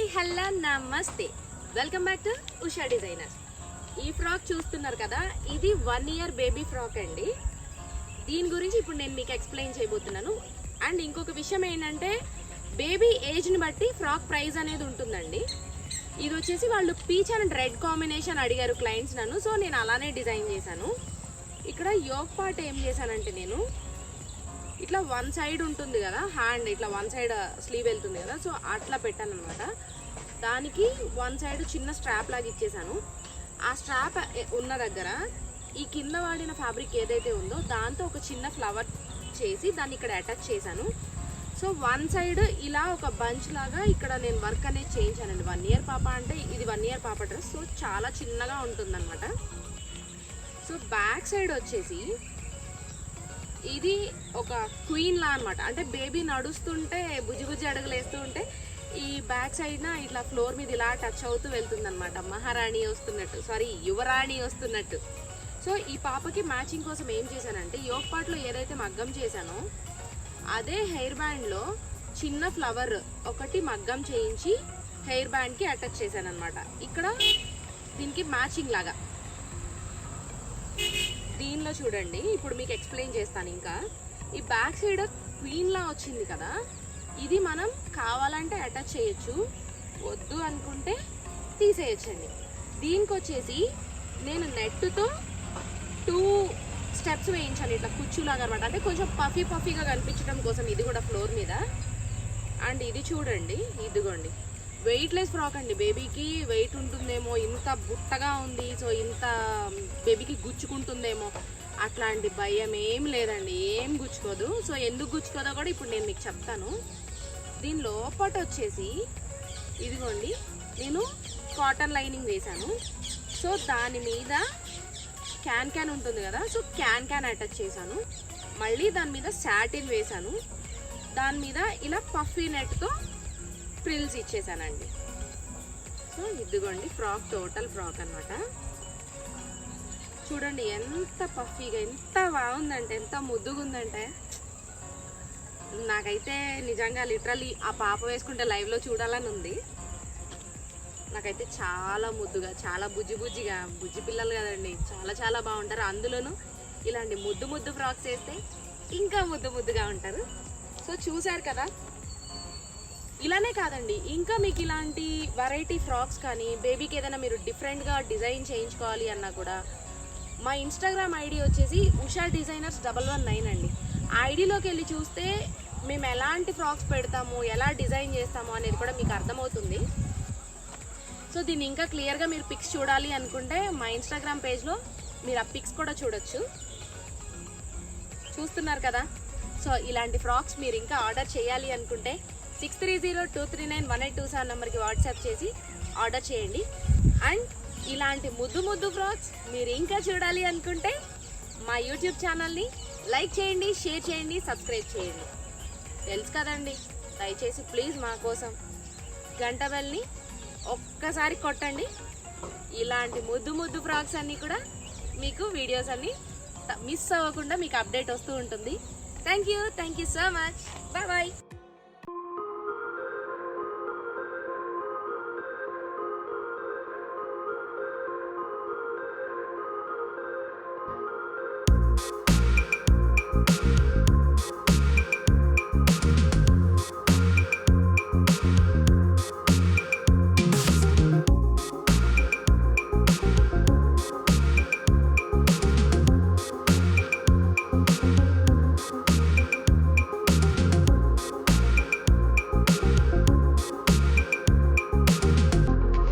Hi hello నమస్తే, welcome back to Usha designers. ఈ frock చూస్తున్నారు కదా, ఇది 1 year బేబీ ఫ్రాక్ అండి. దీని గురించి ఇప్పుడు నేను మీకు ఎక్స్ప్లెయిన్ చేయబోతున్నాను. అండ్ ఇంకొక విషయం ఏంటంటే, బేబీ ఏజ్ని బట్టి ఫ్రాక్ ప్రైస్ అనేది ఉంటుందండి. ఇది వచ్చేసి వాళ్ళు పీచ్ అండ్ రెడ్ కాంబినేషన్ అడిగారు క్లయింట్స్ నన్ను, సో నేను అలానే డిజైన్ చేశాను. ఇక్కడ యోక్ పార్ట్ ఏం చేశానంటే, నేను ఇట్లా వన్ సైడ్ ఉంటుంది కదా, హ్యాండ్ ఇట్లా వన్ సైడ్ స్లీవ్ వెళ్తుంది కదా, సో అట్లా పెట్టాను అనమాట. దానికి వన్ సైడ్ చిన్న స్ట్రాప్ లాగా ఇచ్చేసాను. ఆ స్ట్రాప్ ఉన్న దగ్గర ఈ కింద వాడిన ఫ్యాబ్రిక్ ఏదైతే ఉందో దాంతో ఒక చిన్న ఫ్లవర్ చేసి దాన్ని ఇక్కడ అటాచ్ చేశాను. సో వన్ సైడ్ ఇలా ఒక బంచ్ లాగా ఇక్కడ నేను వర్క్ అనేది చేయించానండి. 1 year పాప అంటే ఇది 1 year పాప డ్రెస్, సో చాలా చిన్నగా ఉంటుందన్నమాట. సో బ్యాక్ సైడ్ వచ్చేసి ఇది ఒక క్వీన్ లా అనమాట. అంటే బేబీ నడుస్తుంటే బుజ్జి బుజ్జి అడుగులు వేస్తూ ఉంటే ఈ బ్యాక్ సైడ్న ఇట్లా ఫ్లోర్ మీద ఇలా టచ్ అవుతూ వెళ్తుంది అనమాట. మహారాణి వస్తున్నట్టు, సారీ యువరాణి వస్తున్నట్టు. సో ఈ పాపకి మ్యాచింగ్ కోసం ఏం చేశానంటే, యోక్ పార్ట్లో ఏదైతే మగ్గం చేశానో అదే హెయిర్ బ్యాండ్లో చిన్న ఫ్లవర్ ఒకటి మగ్గం చేయించి హెయిర్ బ్యాండ్కి అటాచ్ చేశాను అనమాట. ఇక్కడ దీనికి మ్యాచింగ్ లాగా దీనిలో చూడండి, ఇప్పుడు మీకు ఎక్స్ప్లెయిన్ చేస్తాను. ఇంకా ఈ బ్యాక్ సైడ్ క్వీన్లా వచ్చింది కదా, ఇది మనం కావాలంటే అటాచ్ చేయొచ్చు, వద్దు అనుకుంటే తీసేయచ్చండి. దీనికి వచ్చేసి నేను నెట్తో 2 స్టెప్స్ వేయించాను, ఇట్లా కుచ్చులాగా అనమాట. అంటే కొంచెం పఫీగా కనిపించడం కోసం ఇది కూడా ఫ్లోర్ మీద. అండ్ ఇది చూడండి, ఇదిగోండి వెయిట్లెస్ ఫ్రాక్ అండి. బేబీకి వెయిట్ ఉంటుందేమో, ఇంత బుట్టగా ఉంది, సో ఇంత బేబీకి గుచ్చుకుంటుందేమో, అట్లాంటి భయం ఏం లేదండి, ఏం గుచ్చుకోదు. సో ఎందుకు గుచ్చుకోదో కూడా ఇప్పుడు నేను మీకు చెప్తాను. దీని లోపట వచ్చేసి ఇదిగోండి, నేను కాటన్ లైనింగ్ వేశాను. సో దాని మీద క్యాన్ ఉంటుంది కదా, సో క్యాన్ అటాచ్ చేశాను. మళ్ళీ దాని మీద సాటిన్ వేశాను. దాని మీద ఇలా పఫీ నెట్తో ఫ్రిల్స్ ఇచ్చేసానండి. సో ఇదిగోండి ఫ్రాక్, టోటల్ ఫ్రాక్ అనమాట. చూడండి ఎంత పఫీగా, ఎంత బాగుందంటే, ఎంత ముద్దుగా ఉందంటే, నాకైతే నిజంగా లిటరల్లీ ఆ పాప వేసుకుంటే లైవ్లో చూడాలని ఉంది. నాకైతే చాలా ముద్దుగా, చాలా బుజ్జిగా, బుజ్జి పిల్లలు కదండి, చాలా బాగుంటారు. అందులోనూ ఇలాంటి ముద్దు ఫ్రాక్స్ వేస్తే ఇంకా ముద్దుగా ఉంటారు. సో చూసారు కదా, ఇలానే కాదండి, ఇంకా మీకు ఇలాంటి వెరైటీ ఫ్రాక్స్ కానీ బేబీకి ఏదైనా మీరు డిఫరెంట్గా డిజైన్ చేయించుకోవాలి అన్నా కూడా మా ఇన్స్టాగ్రామ్ ఐడి వచ్చేసి ఉషా డిజైనర్స్ 119 అండి. ఆ ఐడిలోకి వెళ్ళి చూస్తే మేము ఎలాంటి ఫ్రాక్స్ పెడతాము, ఎలా డిజైన్ చేస్తాము అనేది కూడా మీకు అర్థమవుతుంది. సో దీన్ని ఇంకా క్లియర్గా మీరు పిక్స్ చూడాలి అనుకుంటే మా ఇన్స్టాగ్రామ్ పేజ్లో మీరు ఆ పిక్స్ కూడా చూడొచ్చు. చూస్తున్నారు కదా. సో ఇలాంటి ఫ్రాక్స్ మీరు ఇంకా ఆర్డర్ చేయాలి అనుకుంటే 6302391827 నెంబర్కి వాట్సాప్ చేసి ఆర్డర్ చేయండి. అండ్ ఇలాంటి ముద్దు ఫ్రాక్స్ మీరు ఇంకా చూడాలి అనుకుంటే మా యూట్యూబ్ ఛానల్ని లైక్ చేయండి, షేర్ చేయండి, సబ్స్క్రైబ్ చేయండి. తెలుసు కదండి, దయచేసి ప్లీజ్ మా కోసం గంట బెల్ని ఒక్కసారి కొట్టండి. ఇలాంటి ముద్దు ఫ్రాక్స్ అన్నీ కూడా మీకు వీడియోస్ అన్నీ మిస్ అవ్వకుండా మీకు అప్డేట్ వస్తూ ఉంటుంది. Thank you so much. Bye.